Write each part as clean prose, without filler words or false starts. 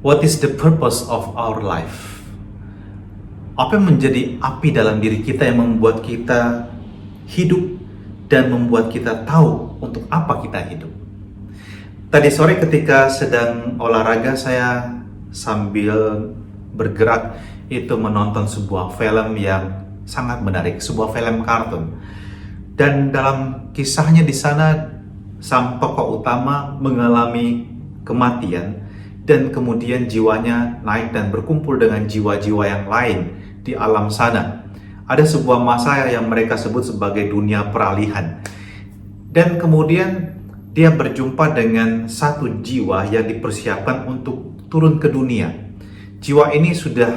What is the purpose of our life? Apa yang menjadi api dalam diri kita yang membuat kita hidup dan membuat kita tahu untuk apa kita hidup? Tadi sore ketika sedang olahraga, saya sambil bergerak itu menonton sebuah film yang sangat menarik, sebuah film kartun. Dan dalam kisahnya di sana sang tokoh utama mengalami kematian dan kemudian jiwanya naik dan berkumpul dengan jiwa-jiwa yang lain di alam sana. Ada sebuah masa yang mereka sebut sebagai dunia peralihan. Dan kemudian dia berjumpa dengan satu jiwa yang dipersiapkan untuk turun ke dunia. Jiwa ini sudah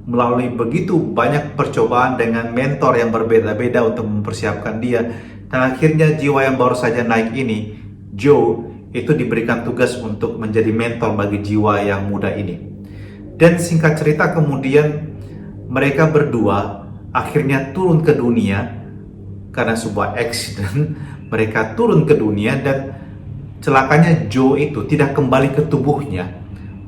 melalui begitu banyak percobaan dengan mentor yang berbeda-beda untuk mempersiapkan dia. Dan akhirnya jiwa yang baru saja naik ini, Joe, itu diberikan tugas untuk menjadi mentor bagi jiwa yang muda ini. Dan singkat cerita kemudian mereka berdua akhirnya turun ke dunia karena sebuah accident. Mereka turun ke dunia dan celakanya Joe itu tidak kembali ke tubuhnya,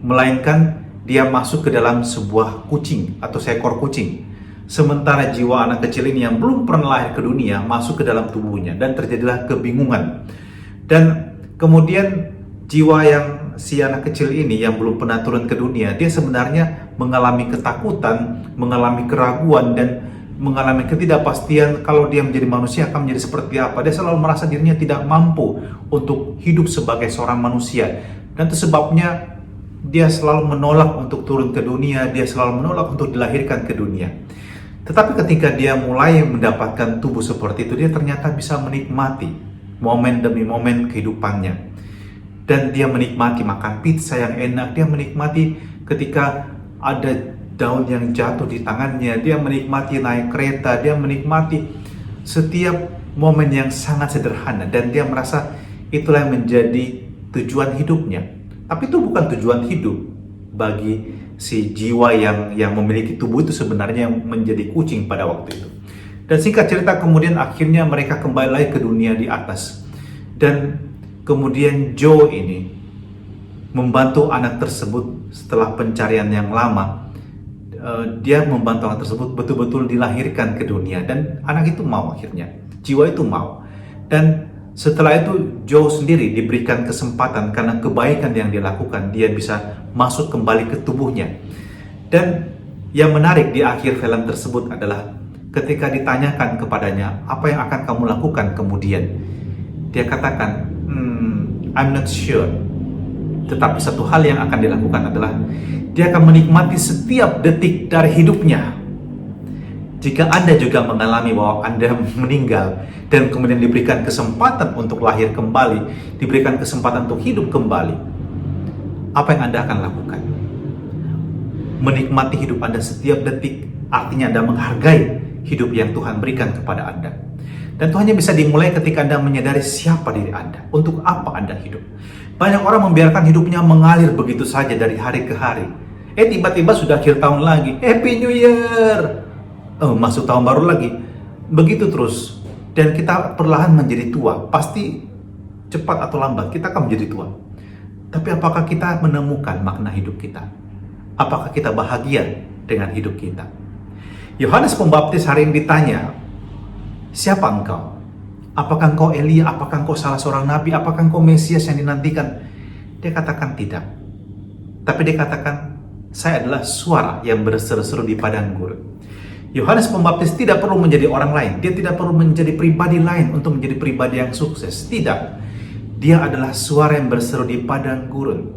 melainkan dia masuk ke dalam sebuah kucing atau seekor kucing. Sementara jiwa anak kecil ini yang belum pernah lahir ke dunia masuk ke dalam tubuhnya dan terjadilah kebingungan. Dan kemudian jiwa yang si anak kecil ini yang belum pernah turun ke dunia, dia sebenarnya mengalami ketakutan, mengalami keraguan, dan mengalami ketidakpastian kalau dia menjadi manusia akan menjadi seperti apa. Dia selalu merasa dirinya tidak mampu untuk hidup sebagai seorang manusia. Dan itu sebabnya dia selalu menolak untuk turun ke dunia, dia selalu menolak untuk dilahirkan ke dunia. Tetapi ketika dia mulai mendapatkan tubuh seperti itu, dia ternyata bisa menikmati momen demi momen kehidupannya. Dan dia menikmati makan pizza yang enak, dia menikmati ketika ada daun yang jatuh di tangannya, dia menikmati naik kereta, dia menikmati setiap momen yang sangat sederhana. Dan dia merasa itulah yang menjadi tujuan hidupnya. Tapi itu bukan tujuan hidup bagi si jiwa yang memiliki tubuh itu sebenarnya yang menjadi kucing pada waktu itu. Dan singkat cerita kemudian akhirnya mereka kembali lagi ke dunia di atas. Dan kemudian Joe ini membantu anak tersebut setelah pencarian yang lama. Dia membantu anak tersebut betul-betul dilahirkan ke dunia. Dan anak itu mau akhirnya. Jiwa itu mau. Dan setelah itu Joe sendiri diberikan kesempatan karena kebaikan yang dia lakukan. Dia bisa masuk kembali ke tubuhnya. Dan yang menarik di akhir film tersebut adalah ketika ditanyakan kepadanya, apa yang akan kamu lakukan kemudian? Dia katakan, I'm not sure. Tetapi satu hal yang akan dilakukan adalah dia akan menikmati setiap detik dari hidupnya. Jika Anda juga mengalami bahwa Anda meninggal dan kemudian diberikan kesempatan untuk lahir kembali, diberikan kesempatan untuk hidup kembali, apa yang Anda akan lakukan? Menikmati hidup Anda setiap detik, artinya Anda menghargai hidup yang Tuhan berikan kepada Anda. Dan itu hanya bisa dimulai ketika Anda menyadari siapa diri Anda, untuk apa Anda hidup. Banyak orang membiarkan hidupnya mengalir begitu saja dari hari ke hari. Tiba-tiba sudah akhir tahun lagi, Happy New Year! Masuk tahun baru lagi. Begitu terus. Dan kita perlahan menjadi tua. Pasti cepat atau lambat kita akan menjadi tua. Tapi apakah kita menemukan makna hidup kita? Apakah kita bahagia dengan hidup kita? Yohanes Pembaptis hari ini ditanya, siapa engkau? Apakah engkau Elia? Apakah engkau salah seorang nabi? Apakah engkau Mesias yang dinantikan? Dia katakan tidak. Tapi dia katakan, saya adalah suara yang berseru-seru di padang gurun. Yohanes Pembaptis tidak perlu menjadi orang lain. Dia tidak perlu menjadi pribadi lain untuk menjadi pribadi yang sukses. Tidak. Dia adalah suara yang berseru di padang gurun.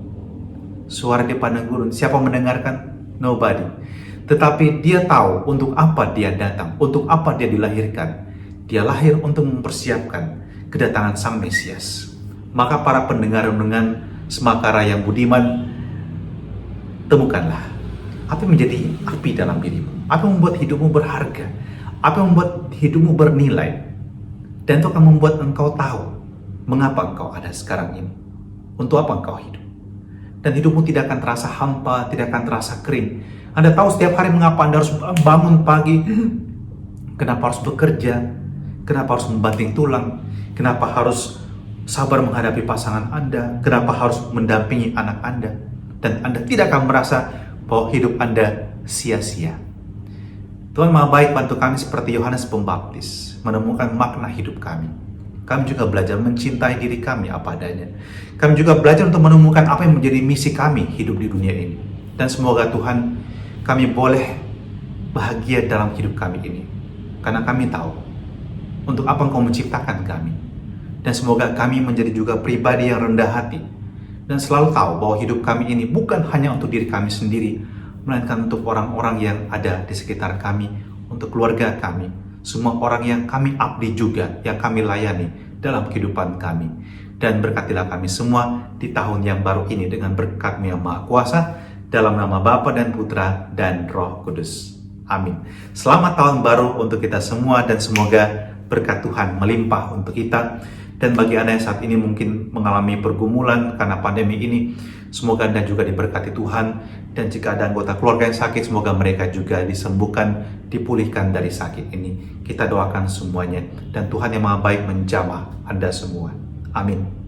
Suara di padang gurun. Siapa mendengarkan? Nobody. Tetapi dia tahu untuk apa dia datang. Untuk apa dia dilahirkan. Dia lahir untuk mempersiapkan kedatangan Sang Mesias. Maka para pendengar renungan Semakara yang budiman, temukanlah apa yang menjadi api dalam dirimu, apa yang membuat hidupmu berharga, apa yang membuat hidupmu bernilai, dan itu akan membuat engkau tahu mengapa engkau ada sekarang ini, untuk apa engkau hidup. Dan hidupmu tidak akan terasa hampa, tidak akan terasa kering. Anda tahu setiap hari mengapa Anda harus bangun pagi, kenapa harus bekerja, kenapa harus membanting tulang, kenapa harus sabar menghadapi pasangan Anda, kenapa harus mendampingi anak Anda. dan Anda tidak akan merasa bahwa hidup Anda sia-sia. Tuhan Maha Baik bantu kami seperti Yohanes Pembaptis menemukan makna hidup kami. Kami juga belajar mencintai diri kami apa adanya. Kami juga belajar untuk menemukan apa yang menjadi misi kami hidup di dunia ini. Dan semoga Tuhan, kami boleh bahagia dalam hidup kami ini. Karena kami tahu untuk apa Engkau menciptakan kami. Dan semoga kami menjadi juga pribadi yang rendah hati. Dan selalu tahu bahwa hidup kami ini bukan hanya untuk diri kami sendiri, melainkan untuk orang-orang yang ada di sekitar kami, untuk keluarga kami, semua orang yang kami abdi juga, yang kami layani dalam kehidupan kami. Dan berkatilah kami semua di tahun yang baru ini dengan berkat-Mu yang Maha Kuasa, dalam nama Bapa dan Putra dan Roh Kudus. Amin. Selamat tahun baru untuk kita semua dan semoga berkat Tuhan melimpah untuk kita. Dan bagi Anda yang saat ini mungkin mengalami pergumulan karena pandemi ini, semoga Anda juga diberkati Tuhan. Dan jika ada anggota keluarga yang sakit, semoga mereka juga disembuhkan, dipulihkan dari sakit ini. Kita doakan semuanya. Dan Tuhan yang Maha Baik menjamah Anda semua. Amin.